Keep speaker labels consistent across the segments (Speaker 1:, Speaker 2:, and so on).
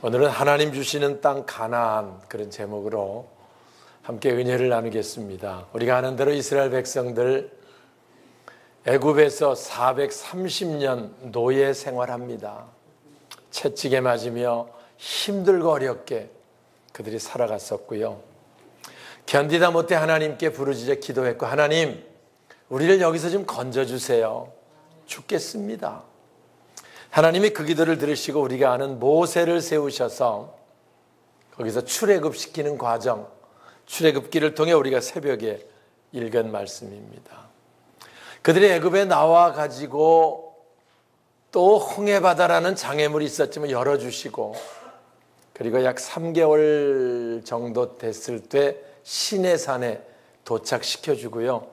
Speaker 1: 오늘은 하나님 주시는 땅 가나안, 그런 제목으로 함께 은혜를 나누겠습니다. 우리가 아는 대로 이스라엘 백성들 애굽에서 430년 노예 생활합니다. 채찍에 맞으며 힘들고 어렵게 그들이 살아갔었고요. 견디다 못해 하나님께 부르짖어 기도했고, 하나님, 우리를 여기서 좀 건져주세요. 죽겠습니다. 하나님이 그 기도를 들으시고 우리가 아는 모세를 세우셔서 거기서 출애굽시키는 과정, 출애굽기를 통해 우리가 새벽에 읽은 말씀입니다. 그들이 애굽에 나와 가지고 또 홍해바다라는 장애물이 있었지만 열어주시고, 그리고 약 3개월 정도 됐을 때 시내산에 도착시켜주고요.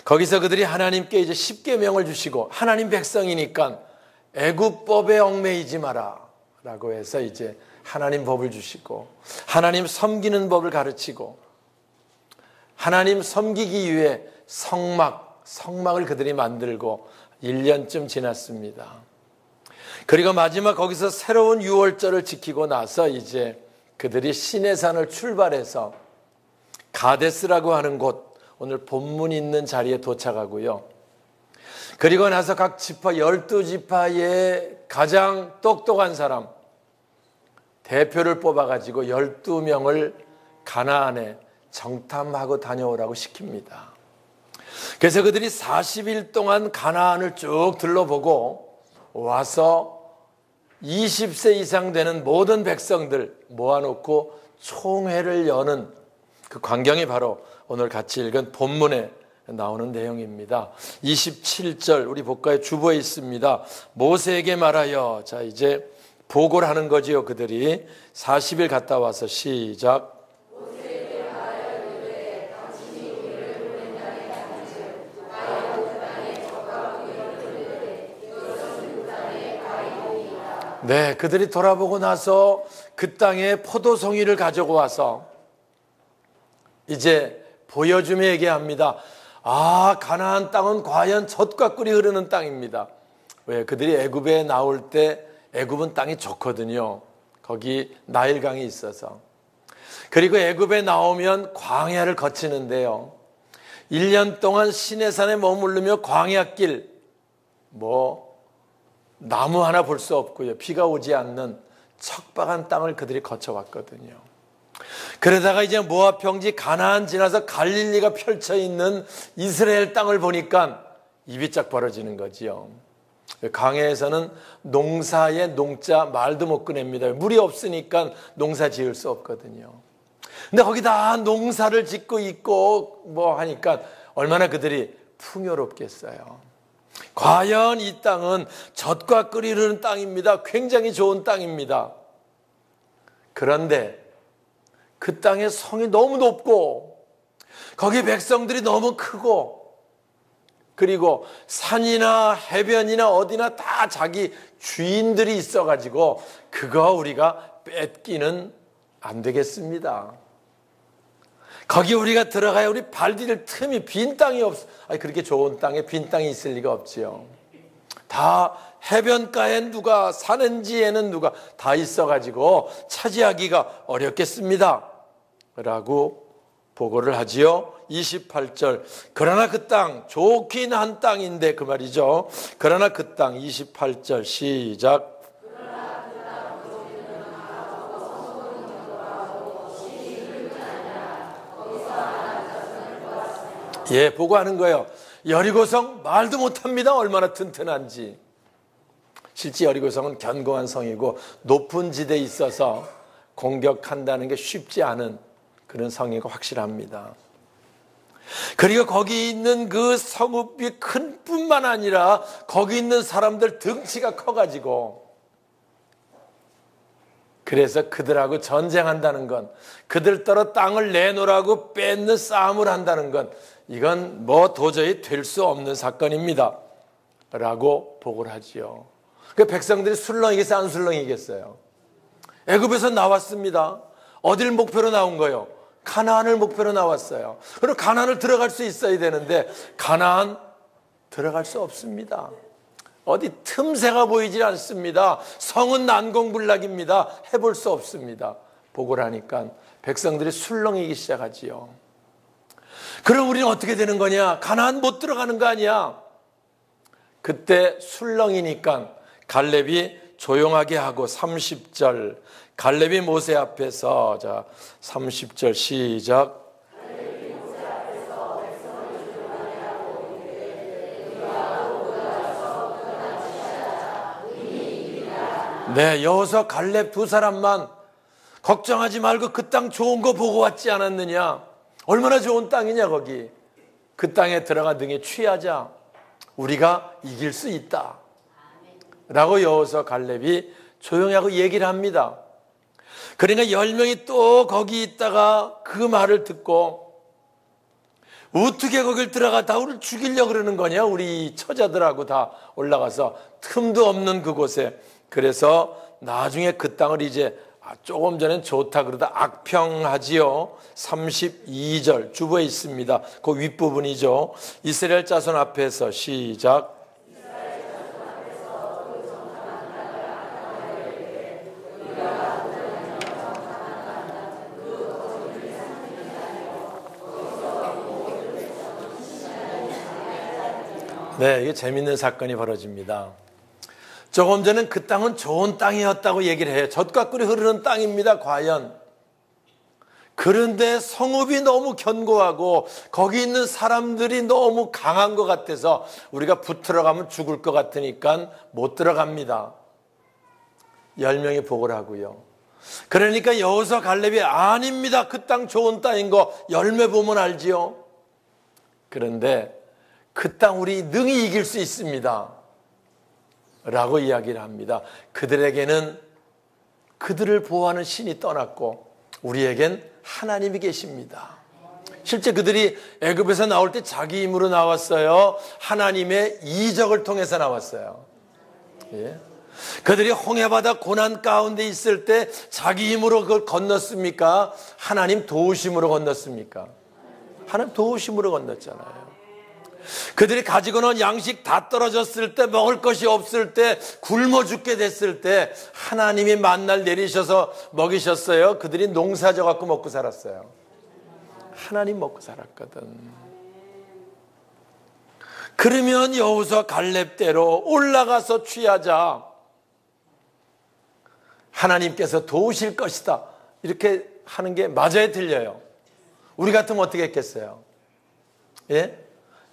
Speaker 1: 거기서 그들이 하나님께 이제 십계명을 주시고, 하나님 백성이니까 애굽법에 얽매이지 마라 라고 해서 이제 하나님 법을 주시고, 하나님 섬기는 법을 가르치고, 하나님 섬기기 위해 성막을 그들이 만들고 1년쯤 지났습니다. 그리고 마지막 거기서 새로운 유월절을 지키고 나서 이제 그들이 시내산을 출발해서 가데스라고 하는 곳, 오늘 본문 있는 자리에 도착하고요. 그리고 나서 각 지파 12지파의 가장 똑똑한 사람 대표를 뽑아가지고 12명을 가나안에 정탐하고 다녀오라고 시킵니다. 그래서 그들이 40일 동안 가나안을 쭉 둘러보고 와서 20세 이상 되는 모든 백성들 모아놓고 총회를 여는 그 광경이 바로 오늘 같이 읽은 본문에 나오는 내용입니다. 27절 우리 복가의 주보에 있습니다. 모세에게 말하여, 자 이제 보고를 하는 거지요. 그들이 40일 갔다 와서 시작. 모세에게 말하여 이르되 당신이 우리를 보낸 땅에 갔은즉 가야 그 땅에 적과 우리를 들으되 이것은 그 땅에 가이오이다. 네, 그들이 돌아보고 나서 그 땅에 포도송이를 가지고 와서 이제 보여주며 얘기합니다. 아, 가나안 땅은 과연 젖과 꿀이 흐르는 땅입니다. 왜? 그들이 애굽에 나올 때 애굽은 땅이 좋거든요. 거기 나일강이 있어서. 그리고 애굽에 나오면 광야를 거치는데요. 1년 동안 시내산에 머무르며 광야길, 나무 하나 볼 수 없고요. 비가 오지 않는 척박한 땅을 그들이 거쳐왔거든요. 그러다가 이제 모압 평지 가나안 지나서 갈릴리가 펼쳐있는 이스라엘 땅을 보니까 입이 쫙 벌어지는 거지요. 강해에서는 농사의 농자 말도 못 꺼냅니다. 물이 없으니까 농사 지을 수 없거든요. 근데 거기 다 농사를 짓고 있고 하니까 얼마나 그들이 풍요롭겠어요. 과연 이 땅은 젖과 꿀이 흐르는 땅입니다. 굉장히 좋은 땅입니다. 그런데 그 땅의 성이 너무 높고 거기 백성들이 너무 크고, 그리고 산이나 해변이나 어디나 다 자기 주인들이 있어가지고 그거 우리가 뺏기는 안 되겠습니다. 거기 우리가 들어가야 우리 발 디딜 틈이, 빈 땅이 그렇게 좋은 땅에 빈 땅이 있을 리가 없지요. 다 해변가엔 누가 사는지에는 누가 다 있어가지고 차지하기가 어렵겠습니다 라고 보고를 하지요. 28절 그러나 그 땅, 좋긴 한 땅인데 그 말이죠. 그러나 그 땅, 28절 시작. 예, 보고하는 거예요. 여리고성 말도 못합니다. 얼마나 튼튼한지. 실제 여리고성은 견고한 성이고 높은 지대에 있어서 공격한다는 게 쉽지 않은 그런 성이고 확실합니다. 그리고 거기 있는 그 성읍이 큰 뿐만 아니라 거기 있는 사람들 등치가 커가지고, 그래서 그들하고 전쟁한다는 건, 그들 따라 땅을 내놓으라고 뺏는 싸움을 한다는 건 이건 도저히 될 수 없는 사건입니다 라고 보고를 하지요. 그 백성들이 술렁이겠어요, 안 술렁이겠어요? 애굽에서 나왔습니다. 어딜 목표로 나온 거예요? 가나안을 목표로 나왔어요. 그럼 가나안을 들어갈 수 있어야 되는데 가나안 들어갈 수 없습니다. 어디 틈새가 보이질 않습니다. 성은 난공불락입니다. 해볼 수 없습니다. 보고를 하니까 백성들이 술렁이기 시작하지요. 그럼 우리는 어떻게 되는 거냐? 가나안 못 들어가는 거 아니야? 그때 술렁이니까 갈렙이 조용하게 하고 30절 갈렙이 모세 앞에서, 자 30절 시작. 네, 여호수아 갈렙 두 사람만 걱정하지 말고 그 땅 좋은 거 보고 왔지 않았느냐? 얼마나 좋은 땅이냐 거기. 그 땅에 들어가 능히 취하자. 우리가 이길 수 있다 라고 여호수아 갈렙이 조용히 하고 얘기를 합니다. 그러니까 10명이 또 거기 있다가 그 말을 듣고 어떻게 거길 들어가 다 우리를 죽이려고 그러는 거냐? 우리 처자들하고 다 올라가서 틈도 없는 그곳에. 그래서 나중에 그 땅을 이제 조금 전엔 좋다 그러다 악평하지요. 32절 주부에 있습니다. 그 윗부분이죠. 이스라엘 자손 앞에서 시작. 네, 이게 재밌는 사건이 벌어집니다. 조금 전엔 그 땅은 좋은 땅이었다고 얘기를 해요. 젖과 꿀이 흐르는 땅입니다, 과연. 그런데 성읍이 너무 견고하고 거기 있는 사람들이 너무 강한 것 같아서 우리가 붙들어 가면 죽을 것 같으니까 못 들어갑니다. 10명이 보고를 하고요. 그러니까 여호수아 갈렙이 아닙니다. 그 땅 좋은 땅인 거 열매 보면 알지요. 그런데 그 땅 우리 능히 이길 수 있습니다 라고 이야기를 합니다. 그들에게는 그들을 보호하는 신이 떠났고 우리에겐 하나님이 계십니다. 실제 그들이 애굽에서 나올 때 자기 힘으로 나왔어요? 하나님의 이적을 통해서 나왔어요. 예. 그들이 홍해바다 고난 가운데 있을 때 자기 힘으로 그걸 건넜습니까? 하나님 도우심으로 건넜습니까? 하나님 도우심으로 건넜잖아요. 그들이 가지고 온 양식 다 떨어졌을 때, 먹을 것이 없을 때, 굶어 죽게 됐을 때 하나님이 만나를 내리셔서 먹이셨어요. 그들이 농사져 갖고 먹고 살았어요. 하나님 먹고 살았거든. 그러면 여호수아 갈렙대로 올라가서 취하자. 하나님께서 도우실 것이다. 이렇게 하는 게 맞아야 들려요. 우리 같으면 어떻게 했겠어요? 예?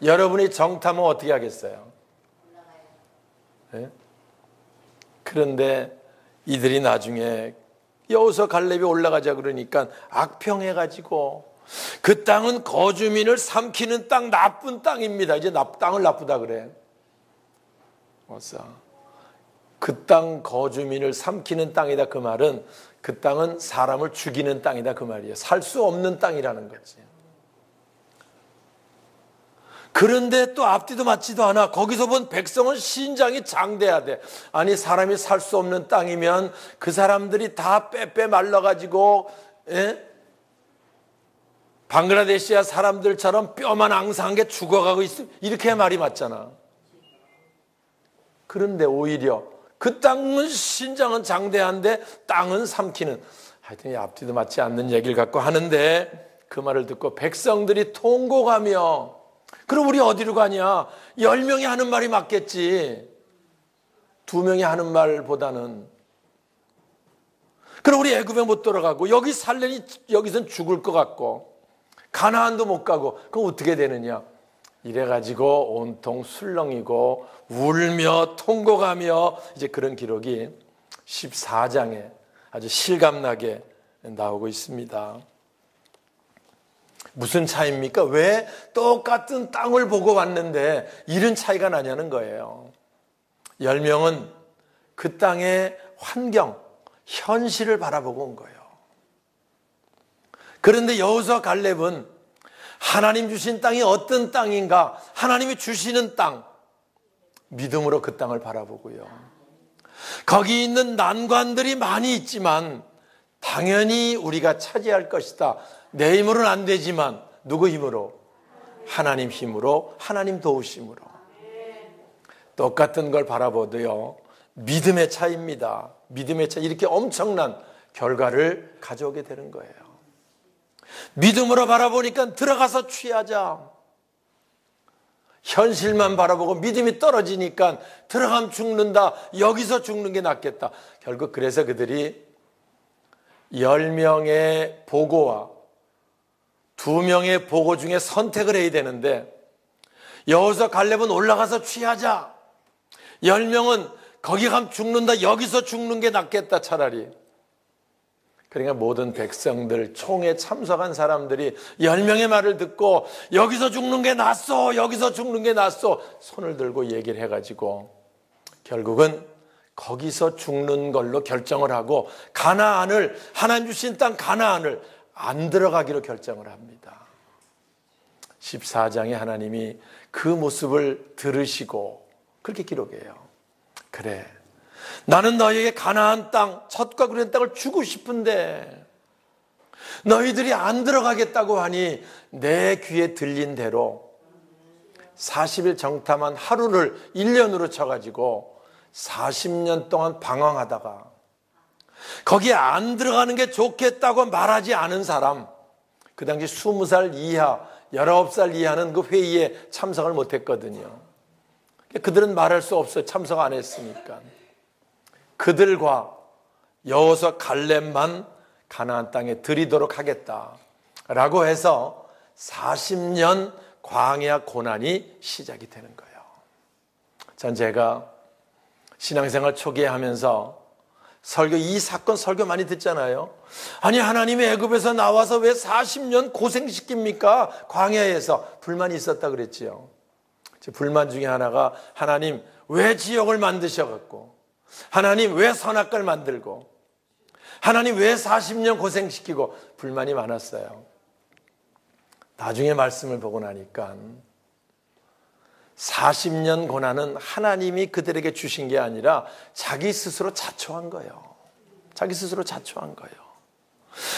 Speaker 1: 여러분이 정타면 어떻게 하겠어요? 예? 그런데 이들이 나중에 여호수아 갈렙이 올라가자 그러니까 악평해가지고 그 땅은 거주민을 삼키는 땅, 나쁜 땅입니다. 이제 땅을 나쁘다 그래. 그 땅 거주민을 삼키는 땅이다. 그 말은 그 땅은 사람을 죽이는 땅이다. 그 말이에요. 살 수 없는 땅이라는 거지. 그런데 또 앞뒤도 맞지도 않아. 거기서 본 백성은 신장이 장대해야 돼. 아니 사람이 살 수 없는 땅이면 그 사람들이 다 빼빼 말라가지고 방글라데시아 사람들처럼 뼈만 앙상한 게 죽어가고 있어. 이렇게 말이 맞잖아. 그런데 오히려 그 땅은 신장은 장대한데 땅은 삼키는, 하여튼 앞뒤도 맞지 않는 얘기를 갖고 하는데 그 말을 듣고 백성들이 통곡하며, 그럼 우리 어디로 가냐? 10명이 하는 말이 맞겠지. 2명이 하는 말보다는. 그럼 우리 애굽에 못 돌아가고 여기 살려니 여기선 죽을 것 같고 가나안도 못 가고 그럼 어떻게 되느냐? 이래가지고 온통 술렁이고 울며 통곡하며 이제 그런 기록이 14장에 아주 실감나게 나오고 있습니다. 무슨 차이입니까? 왜 똑같은 땅을 보고 왔는데 이런 차이가 나냐는 거예요. 10명은 그 땅의 환경, 현실을 바라보고 온 거예요. 그런데 여호수아 갈렙은 하나님 주신 땅이 어떤 땅인가, 하나님이 주시는 땅, 믿음으로 그 땅을 바라보고요. 거기 있는 난관들이 많이 있지만 당연히 우리가 차지할 것이다. 내 힘으로는 안 되지만 누구 힘으로? 하나님 힘으로, 하나님 도우심으로. 똑같은 걸 바라보도요, 믿음의 차이입니다. 믿음의 차이, 이렇게 엄청난 결과를 가져오게 되는 거예요. 믿음으로 바라보니까 들어가서 취하자. 현실만 바라보고 믿음이 떨어지니까 들어가면 죽는다, 여기서 죽는 게 낫겠다. 결국 그래서 그들이 10명의 보고와 2명의 보고 중에 선택을 해야 되는데, 여호수아 갈렙은 올라가서 취하자, 10명은 거기 가면 죽는다, 여기서 죽는 게 낫겠다 차라리. 그러니까 모든 백성들, 총에 참석한 사람들이 10명의 말을 듣고 여기서 죽는 게 낫소, 여기서 죽는 게 낫소 손을 들고 얘기를 해가지고 결국은 거기서 죽는 걸로 결정을 하고, 가나안을, 하나님 주신 땅 가나안을 안 들어가기로 결정을 합니다. 14장에 하나님이 그 모습을 들으시고 그렇게 기록해요. 그래, 나는 너희에게 가나안 땅, 젖과 꿀의 땅을 주고 싶은데 너희들이 안 들어가겠다고 하니 내 귀에 들린 대로 40일 정탐한 하루를 1년으로 쳐가지고 40년 동안 방황하다가 거기에 안 들어가는 게 좋겠다고 말하지 않은 사람, 그 당시 20살 이하, 19살 이하는 그 회의에 참석을 못했거든요. 그들은 말할 수 없어요. 참석 안 했으니까. 그들과 여호수아 갈렙만 가나안 땅에 들이도록 하겠다라고 해서 40년 광야 고난이 시작이 되는 거예요. 전 제가 신앙생활 초기에 하면서 설교, 이 사건 설교 많이 듣잖아요. 아니, 하나님이 애굽에서 나와서 왜 40년 고생시킵니까? 광야에서. 불만이 있었다 그랬지요. 불만 중에 하나가, 하나님 왜 지옥을 만드셔갖고, 하나님 왜 선악과를 만들고, 하나님 왜 40년 고생시키고, 불만이 많았어요. 나중에 말씀을 보고 나니까 40년 고난은 하나님이 그들에게 주신 게 아니라 자기 스스로 자초한 거예요. 자기 스스로 자초한 거예요.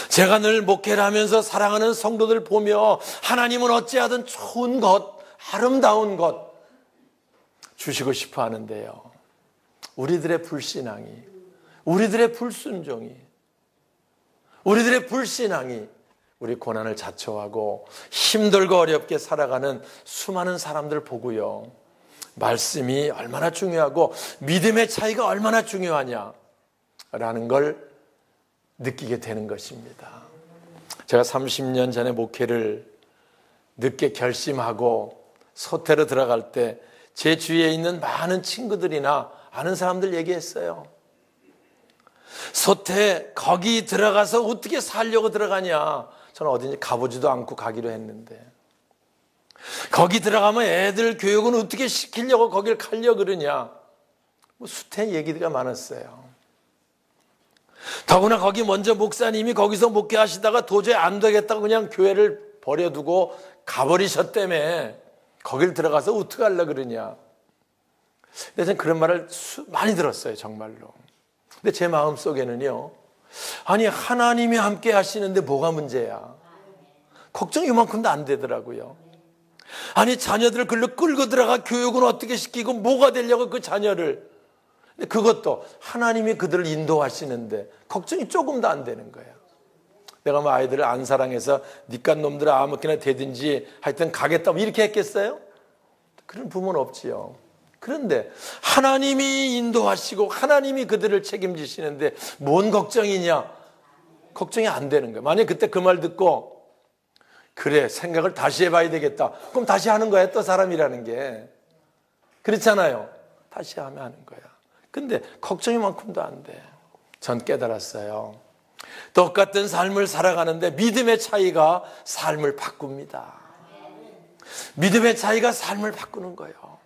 Speaker 1: 제가 늘 목회를 하면서 사랑하는 성도들 보며 하나님은 어찌하든 좋은 것, 아름다운 것 주시고 싶어 하는데요, 우리들의 불신앙이, 우리들의 불순종이, 우리들의 불신앙이 우리 고난을 자초하고 힘들고 어렵게 살아가는 수많은 사람들 보고요, 말씀이 얼마나 중요하고 믿음의 차이가 얼마나 중요하냐라는 걸 느끼게 되는 것입니다. 제가 30년 전에 목회를 늦게 결심하고 소태로 들어갈 때 제 주위에 있는 많은 친구들이나 아는 사람들 얘기했어요. 소태 거기 들어가서 어떻게 살려고 들어가냐. 저는 어딘지 가보지도 않고 가기로 했는데, 거기 들어가면 애들 교육은 어떻게 시키려고 거길 가려고 그러냐. 뭐 숱한 얘기가 많았어요. 더구나 거기 먼저 목사님이 거기서 목회하시다가 도저히 안 되겠다고 그냥 교회를 버려두고 가버리셨다며 거길 들어가서 어떻게 하려고 그러냐. 근데 저는 그런 말을 많이 들었어요, 정말로. 근데 제 마음속에는요, 아니 하나님이 함께 하시는데 뭐가 문제야. 걱정이 이만큼도 안 되더라고요. 아니 자녀들을 글로 끌고 들어가 교육은 어떻게 시키고 뭐가 되려고 그 자녀를. 근데 그것도 하나님이 그들을 인도하시는데 걱정이 조금도 안 되는 거예요. 내가 뭐 아이들을 안 사랑해서 니깟 놈들 아무렇게나 되든지 하여튼 가겠다 이렇게 했겠어요? 그런 부모는 없지요. 그런데 하나님이 인도하시고 하나님이 그들을 책임지시는데 뭔 걱정이냐? 걱정이 안 되는 거예요. 만약에 그때 그 말 듣고 그래 생각을 다시 해봐야 되겠다, 그럼 다시 하는 거야. 또 사람이라는 게 그렇잖아요. 다시 하면 하는 거야. 근데 걱정이만큼도 안 돼. 전 깨달았어요. 똑같은 삶을 살아가는데 믿음의 차이가 삶을 바꿉니다. 믿음의 차이가 삶을 바꾸는 거예요.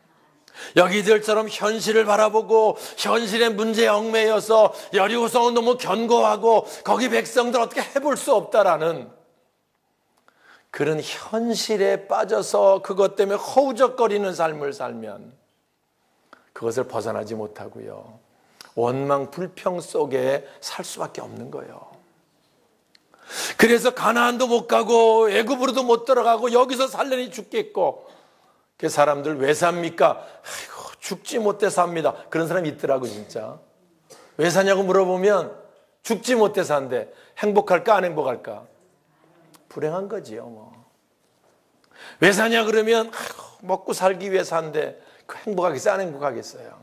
Speaker 1: 여기들처럼 현실을 바라보고 현실의 문제에 얽매여서 여리고성은 너무 견고하고 거기 백성들 어떻게 해볼 수 없다라는 그런 현실에 빠져서 그것 때문에 허우적거리는 삶을 살면 그것을 벗어나지 못하고요, 원망 불평 속에 살 수밖에 없는 거예요. 그래서 가나안도 못 가고 애굽으로도 못 들어가고 여기서 살려니 죽겠고, 그 사람들 왜 삽니까? 아이고 죽지 못해 삽니다. 그런 사람이 있더라고 진짜. 왜 사냐고 물어보면 죽지 못해 산대. 행복할까 안 행복할까? 불행한 거지요 뭐. 왜 사냐 그러면 먹고 살기 위해 산대. 행복하겠어요 안 행복하겠어요?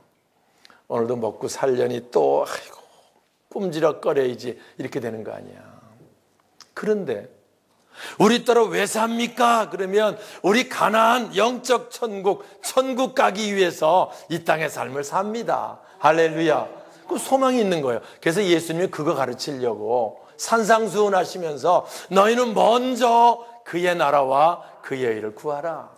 Speaker 1: 오늘도 먹고 살려니 또 뿜지럭거려야지 이렇게 되는 거 아니야. 그런데 우리 따로 왜 삽니까? 그러면 우리 가나안 영적 천국 가기 위해서 이 땅의 삶을 삽니다. 할렐루야. 그 소망이 있는 거예요. 그래서 예수님이 그거 가르치려고 산상수훈하시면서 너희는 먼저 그의 나라와 그의 의를 구하라.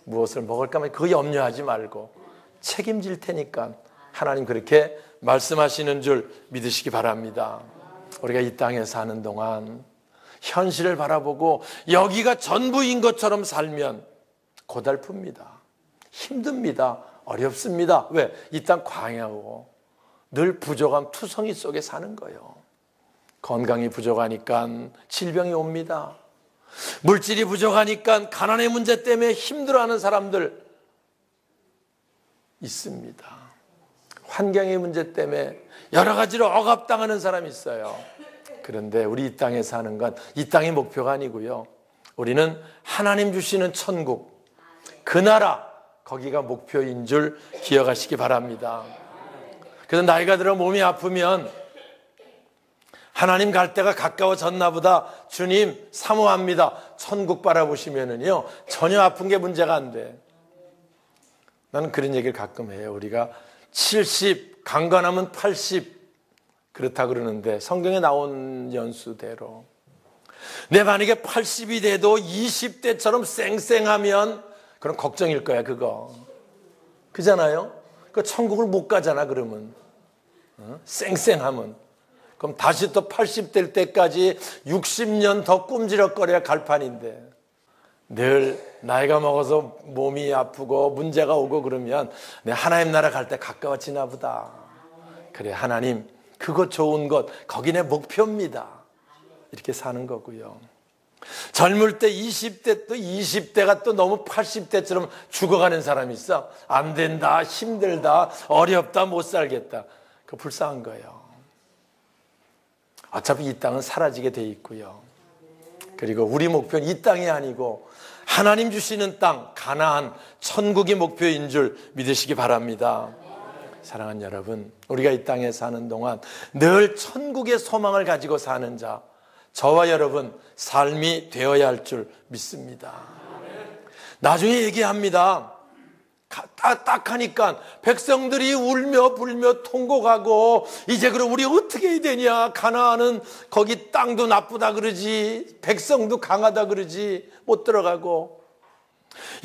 Speaker 1: 무엇을 먹을까 그거 염려하지 말고 책임질 테니까 하나님 그렇게 말씀하시는 줄 믿으시기 바랍니다. 우리가 이 땅에 사는 동안 현실을 바라보고 여기가 전부인 것처럼 살면 고달픕니다. 힘듭니다. 어렵습니다. 왜? 이 땅 광야고 늘 부족함 투성이 속에 사는 거예요. 건강이 부족하니까 질병이 옵니다. 물질이 부족하니까 가난의 문제 때문에 힘들어하는 사람들 있습니다. 환경의 문제 때문에 여러 가지로 억압당하는 사람이 있어요. 그런데 우리 이 땅에 사는 건 이 땅이 목표가 아니고요. 우리는 하나님 주시는 천국, 그 나라, 거기가 목표인 줄 기억하시기 바랍니다. 그래서 나이가 들어 몸이 아프면 하나님 갈 때가 가까워졌나 보다. 주님 사모합니다. 천국 바라보시면은요 전혀 아픈 게 문제가 안 돼. 나는 그런 얘기를 가끔 해요. 우리가 70, 강건하면 80 그렇다 그러는데 성경에 나온 연수대로 내 만약에 80이 돼도 20대처럼 쌩쌩하면 그럼 걱정일 거야 그거. 그잖아요. 그 천국을 못 가잖아 그러면. 쌩쌩하면. 그럼 다시 또 80 될 때까지 60년 더 꿈지럭거려야 갈 판인데 늘 나이가 먹어서 몸이 아프고 문제가 오고 그러면 내 하나님 나라 갈 때 가까워지나 보다. 그래 하나님 그거 좋은 것 거기 내 목표입니다. 이렇게 사는 거고요. 젊을 때 20대 또 20대가 또 너무 80대처럼 죽어가는 사람이 있어. 안 된다, 힘들다, 어렵다, 못 살겠다. 그거 불쌍한 거예요. 어차피 이 땅은 사라지게 돼 있고요. 그리고 우리 목표는 이 땅이 아니고 하나님 주시는 땅, 가나안, 천국이 목표인 줄 믿으시기 바랍니다. 사랑하는 여러분, 우리가 이 땅에 사는 동안 늘 천국의 소망을 가지고 사는 자, 저와 여러분 삶이 되어야 할 줄 믿습니다. 나중에 얘기합니다. 딱 하니까 백성들이 울며 불며 통곡하고 이제 그럼 우리 어떻게 해야 되냐. 가나안은 거기 땅도 나쁘다 그러지, 백성도 강하다 그러지, 못 들어가고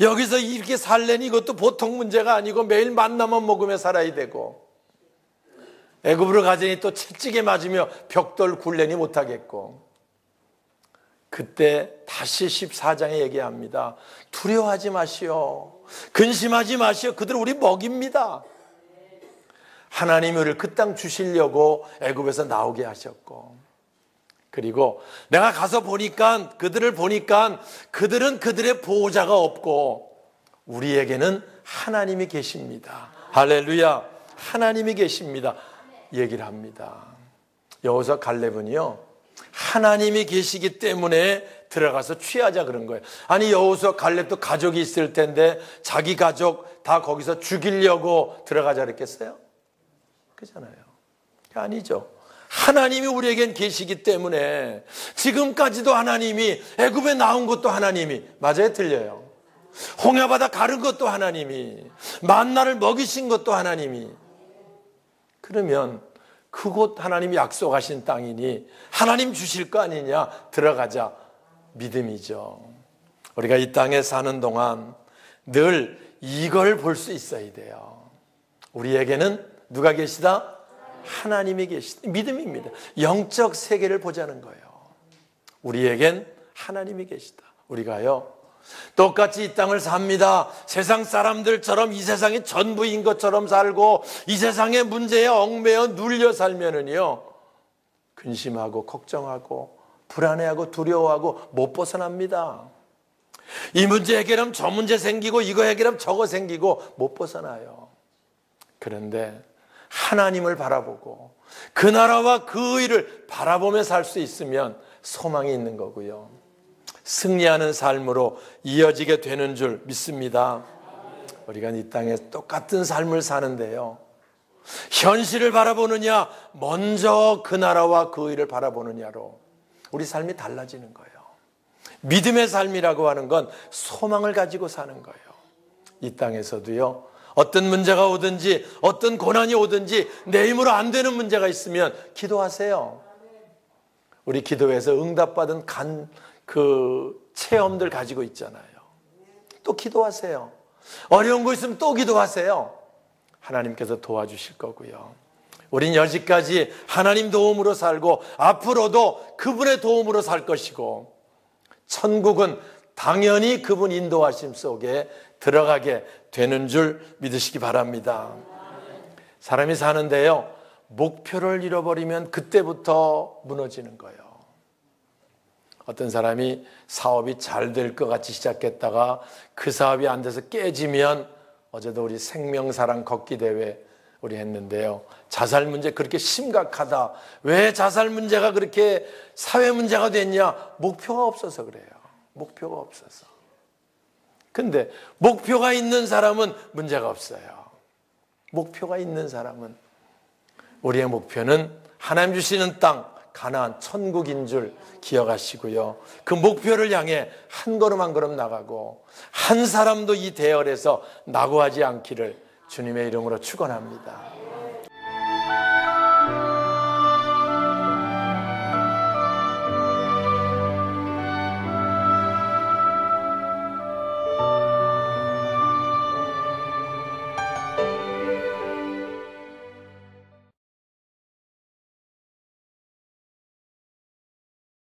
Speaker 1: 여기서 이렇게 살려니 이것도 보통 문제가 아니고 매일 만나만 먹으며 살아야 되고 애굽으로 가자니 또 채찍에 맞으며 벽돌 굴려니 못하겠고. 그때 다시 14장에 얘기합니다. 두려워하지 마시오. 근심하지 마시오. 그들 우리 먹입니다. 하나님이 우리를 그 땅 주시려고 애굽에서 나오게 하셨고, 그리고 내가 가서 보니까 그들을 보니까 그들은 그들의 보호자가 없고 우리에게는 하나님이 계십니다. 할렐루야. 하나님이 계십니다. 얘기를 합니다. 여호수아 갈렙은요 하나님이 계시기 때문에 들어가서 취하자 그런 거예요. 아니 여호수아 갈렙도 가족이 있을 텐데 자기 가족 다 거기서 죽이려고 들어가자 그랬겠어요? 그렇잖아요. 아니죠. 하나님이 우리에겐 계시기 때문에 지금까지도 하나님이 애굽에 나온 것도 하나님이 맞아요? 틀려요? 홍해바다 가른 것도 하나님이, 만나를 먹이신 것도 하나님이. 그러면 그곳 하나님이 약속하신 땅이니 하나님 주실 거 아니냐. 들어가자. 믿음이죠. 우리가 이 땅에 사는 동안 늘 이걸 볼 수 있어야 돼요. 우리에게는 누가 계시다? 하나님이 계시다. 믿음입니다. 영적 세계를 보자는 거예요. 우리에겐 하나님이 계시다. 우리가요 똑같이 이 땅을 삽니다. 세상 사람들처럼 이 세상이 전부인 것처럼 살고 이 세상의 문제에 얽매여 눌려 살면은요 근심하고 걱정하고 불안해하고 두려워하고 못 벗어납니다. 이 문제 해결하면 저 문제 생기고 이거 해결하면 저거 생기고 못 벗어나요. 그런데 하나님을 바라보고 그 나라와 그 의를 바라보며 살 수 있으면 소망이 있는 거고요. 승리하는 삶으로 이어지게 되는 줄 믿습니다. 우리가 이 땅에 똑같은 삶을 사는데요, 현실을 바라보느냐 먼저 그 나라와 그 의를 바라보느냐로 우리 삶이 달라지는 거예요. 믿음의 삶이라고 하는 건 소망을 가지고 사는 거예요. 이 땅에서도요, 어떤 문제가 오든지 어떤 고난이 오든지 내 힘으로 안 되는 문제가 있으면 기도하세요. 우리 기도에서 응답받은 체험들 가지고 있잖아요. 또 기도하세요. 어려운 거 있으면 또 기도하세요. 하나님께서 도와주실 거고요. 우린 여지까지 하나님 도움으로 살고 앞으로도 그분의 도움으로 살 것이고, 천국은 당연히 그분 인도하심 속에 들어가게 되는 줄 믿으시기 바랍니다. 사람이 사는데요, 목표를 잃어버리면 그때부터 무너지는 거예요. 어떤 사람이 사업이 잘 될 것 같이 시작했다가 그 사업이 안 돼서 깨지면, 어제도 우리 생명사랑 걷기 대회 우리 했는데요, 자살 문제 그렇게 심각하다, 왜 자살 문제가 그렇게 사회 문제가 됐냐? 목표가 없어서 그래요. 목표가 없어서. 근데 목표가 있는 사람은 문제가 없어요. 목표가 있는 사람은, 우리의 목표는 하나님 주시는 땅, 가나안 천국인 줄 기억하시고요, 그 목표를 향해 한 걸음 한 걸음 나가고 한 사람도 이 대열에서 낙오하지 않기를 주님의 이름으로 축원합니다.